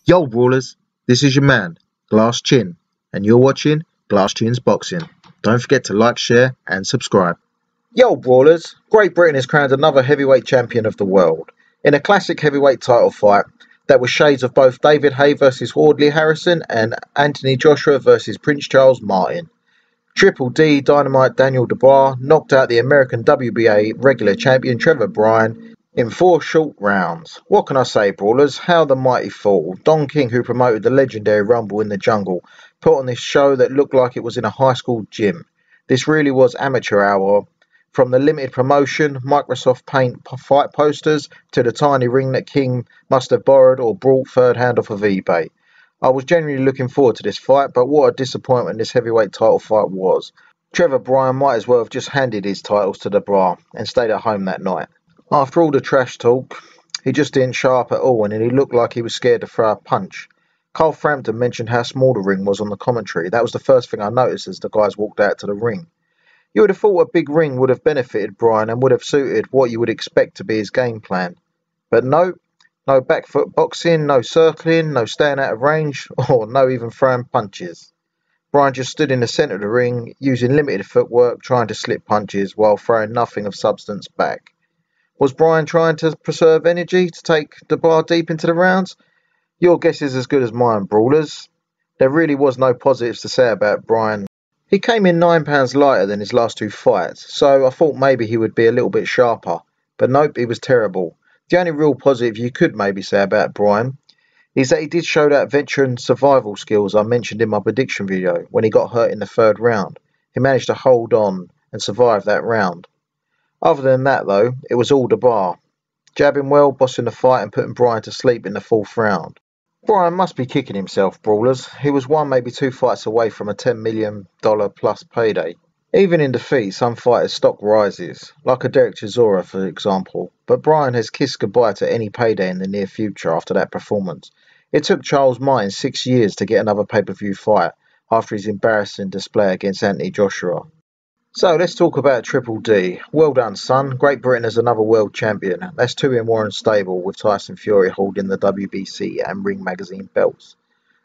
Yo Brawlers, this is your man, Glass Chin, and you're watching Glass Chin's Boxing. Don't forget to like, share and subscribe. Yo Brawlers, Great Britain has crowned another heavyweight champion of the world in a classic heavyweight title fight that was shades of both David Haye versus Audley Harrison and Anthony Joshua versus Prince Charles Martin. Triple D Dynamite Daniel Dubois knocked out the American WBA regular champion Trevor Bryan in 4 short rounds. What can I say, Brawlers? How the mighty fall. Don King, who promoted the legendary Rumble in the Jungle, put on this show that looked like it was in a high school gym. This really was amateur hour. From the limited promotion, Microsoft Paint fight posters, to the tiny ring that King must have borrowed or brought third hand off of eBay. I was genuinely looking forward to this fight, but what a disappointment this heavyweight title fight was. Trevor Bryan might as well have just handed his titles to Dubois and stayed at home that night. After all the trash talk, he just didn't show up at all, and he looked like he was scared to throw a punch. Carl Frampton mentioned how small the ring was on the commentary. That was the first thing I noticed as the guys walked out to the ring. You would have thought a big ring would have benefited Bryan and would have suited what you would expect to be his game plan. But no back foot boxing, no circling, no staying out of range, or no even throwing punches. Bryan just stood in the centre of the ring, using limited footwork, trying to slip punches while throwing nothing of substance back. Was Bryan trying to preserve energy to take Dubois deep into the rounds? Your guess is as good as mine, Brawlers. There really was no positives to say about Bryan. He came in 9 pounds lighter than his last 2 fights, so I thought maybe he would be a little bit sharper. But nope, he was terrible. The only real positive you could maybe say about Bryan is that he did show that veteran survival skills I mentioned in my prediction video when he got hurt in the 3rd round. He managed to hold on and survive that round. Other than that, though, it was all Dubois. Jabbing well, bossing the fight and putting Bryan to sleep in the 4th round. Bryan must be kicking himself, Brawlers. He was 1, maybe 2 fights away from a $10 million plus payday. Even in defeat, some fighters' stock rises, like a Derek Chisora, for example. But Bryan has kissed goodbye to any payday in the near future after that performance. It took Charles Martin 6 years to get another pay-per-view fight after his embarrassing display against Anthony Joshua. So let's talk about Triple D. Well done, son. Great Britain has another world champion. That's 2 in Warren's stable, with Tyson Fury holding the WBC and Ring Magazine belts.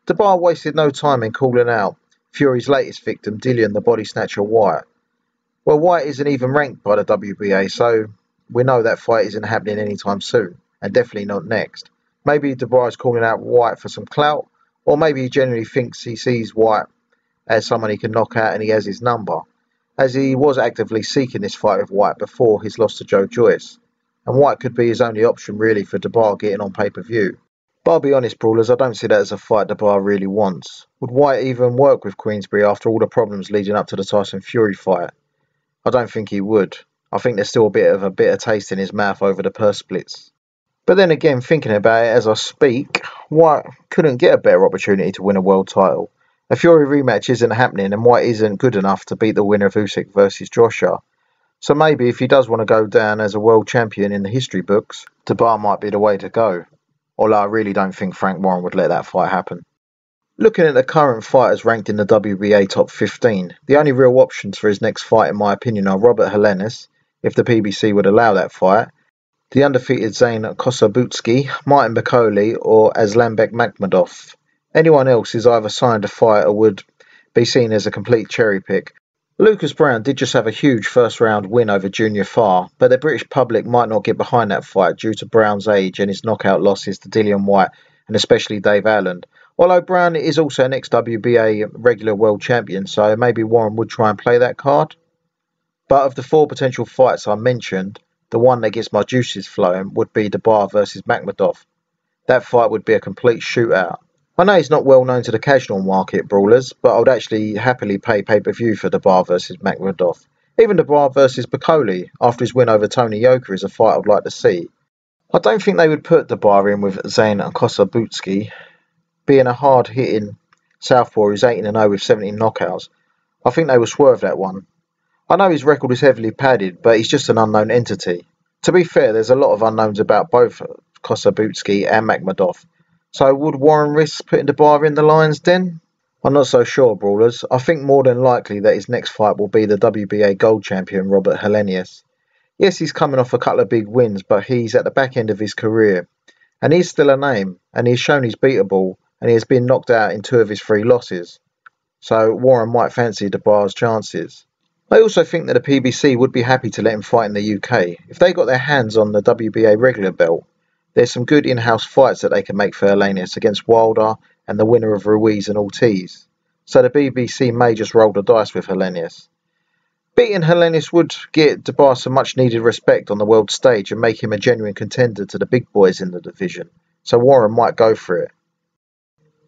Dubois wasted no time in calling out Fury's latest victim, Dillian the Body Snatcher Wyatt. Well, Wyatt isn't even ranked by the WBA, so we know that fight isn't happening anytime soon, and definitely not next. Maybe Dubois is calling out Wyatt for some clout, or maybe he genuinely thinks he sees Wyatt as someone he can knock out and he has his number, as he was actively seeking this fight with Wyatt before his loss to Joe Joyce, and Wyatt could be his only option really for Dubois getting on pay-per-view. But I'll be honest, Brawlers, I don't see that as a fight Dubois really wants. Would Wyatt even work with Queensberry after all the problems leading up to the Tyson Fury fight? I don't think he would. I think there's still a bit of a bitter taste in his mouth over the purse splits. But then again, thinking about it as I speak, Wyatt couldn't get a better opportunity to win a world title. A Fury rematch isn't happening, and Wyatt isn't good enough to beat the winner of Usyk versus Joshua. So maybe if he does want to go down as a world champion in the history books, Dubois might be the way to go. Although I really don't think Frank Warren would let that fight happen. Looking at the current fighters ranked in the WBA top 15, the only real options for his next fight in my opinion are Robert Helenius, if the PBC would allow that fight, the undefeated Zain Kosabutsky, Martin Bakole or Aslanbek Makhmudov. Anyone else is either signed to fight or would be seen as a complete cherry pick. Lucas Browne did just have a huge 1st round win over Junior Farr, but the British public might not get behind that fight due to Browne's age and his knockout losses to Dillian Whyte and especially Dave Allen. Although Browne is also an ex-WBA regular world champion, so maybe Warren would try and play that card. But of the 4 potential fights I mentioned, the one that gets my juices flowing would be Dubois versus Makhmudov. That fight would be a complete shootout. I know he's not well known to the casual market, Brawlers, but I would actually happily pay pay-per-view for Dubois versus Makhmudov. Even Dubois versus Bakole, after his win over Tony Yoka, is a fight I'd like to see. I don't think they would put Dubois in with Zain Kosabutsky. Being a hard-hitting southpaw who's 18-0 with 17 knockouts, I think they will swerve that one. I know his record is heavily padded, but he's just an unknown entity. To be fair, there's a lot of unknowns about both Kosabutsky and Makhmudov. So would Warren risk putting Dubois in the Lions' Den? I'm not so sure, Brawlers. I think more than likely that his next fight will be the WBA gold champion Robert Helenius. Yes, he's coming off a couple of big wins, but he's at the back end of his career, And he's still a name, and he's shown he's beatable, and he has been knocked out in 2 of his 3 losses. So Warren might fancy Dubois' chances. I also think that the PBC would be happy to let him fight in the UK. If they got their hands on the WBA regular belt, there's some good in-house fights that they can make for Helenius against Wilder and the winner of Ruiz and Ortiz. So the BBC may just roll the dice with Helenius. Beating Helenius would get Dubois some much needed respect on the world stage and make him a genuine contender to the big boys in the division. So Warren might go for it.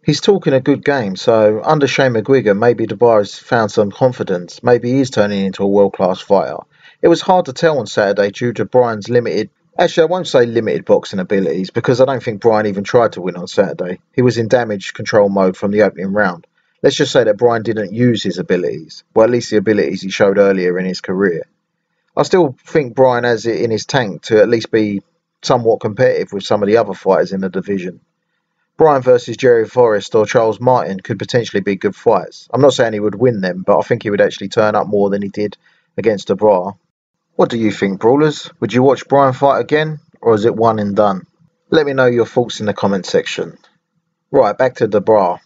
He's talking a good game, so under Shane McGuigan, maybe Dubois has found some confidence. Maybe he is turning into a world-class fighter. It was hard to tell on Saturday due to Bryan's limited... Actually, I won't say limited boxing abilities, because I don't think Bryan even tried to win on Saturday. He was in damage control mode from the opening round. Let's just say that Bryan didn't use his abilities. Well, at least the abilities he showed earlier in his career. I still think Bryan has it in his tank to at least be somewhat competitive with some of the other fighters in the division. Bryan versus Jerry Forrest or Charles Martin could potentially be good fights. I'm not saying he would win them, but I think he would actually turn up more than he did against Dubois. What do you think, Brawlers? Would you watch Bryan fight again, or is it one and done? Let me know your thoughts in the comment section. Right, back to Dubois.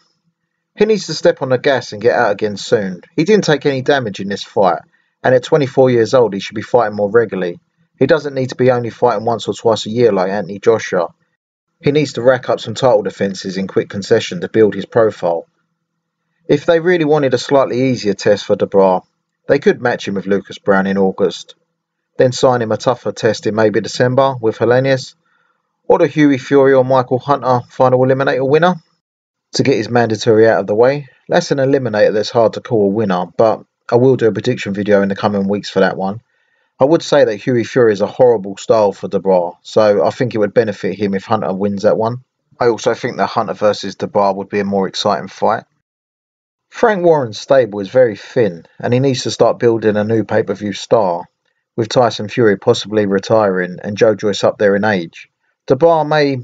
He needs to step on the gas and get out again soon. He didn't take any damage in this fight, and at 24 years old he should be fighting more regularly. He doesn't need to be only fighting once or twice a year like Anthony Joshua. He needs to rack up some title defences in quick concession to build his profile. If they really wanted a slightly easier test for Dubois, they could match him with Lucas Browne in August, then sign him a tougher test in maybe December with Helenius, or the Hughie Fury or Michael Hunter final eliminator winner to get his mandatory out of the way. That's an eliminator that's hard to call a winner, but I will do a prediction video in the coming weeks for that one. I would say that Hughie Fury is a horrible style for Dubois, so I think it would benefit him if Hunter wins that one. I also think that Hunter versus Dubois would be a more exciting fight. Frank Warren's stable is very thin, and he needs to start building a new pay-per-view star, with Tyson Fury possibly retiring and Joe Joyce up there in age. Dubois may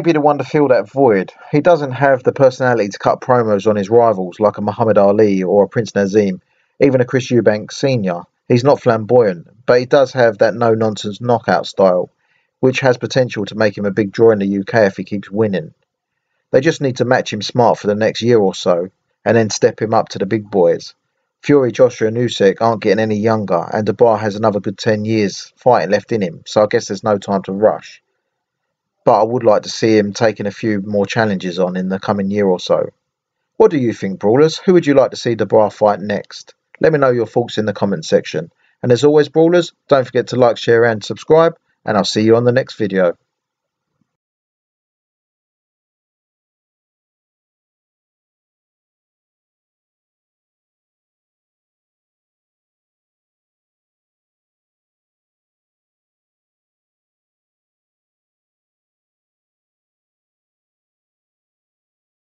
be the one to fill that void. He doesn't have the personality to cut promos on his rivals like a Muhammad Ali or a Prince Nazim, even a Chris Eubank Sr. He's not flamboyant, but he does have that no-nonsense knockout style, which has potential to make him a big draw in the UK if he keeps winning. They just need to match him smart for the next year or so, and then step him up to the big boys. Fury, Joshua and Usyk aren't getting any younger, and Dubois has another good 10 years fighting left in him, so I guess there's no time to rush. But I would like to see him taking a few more challenges on in the coming year or so. What do you think, Brawlers? Who would you like to see Dubois fight next? Let me know your thoughts in the comment section. And as always, Brawlers, don't forget to like, share and subscribe, and I'll see you on the next video.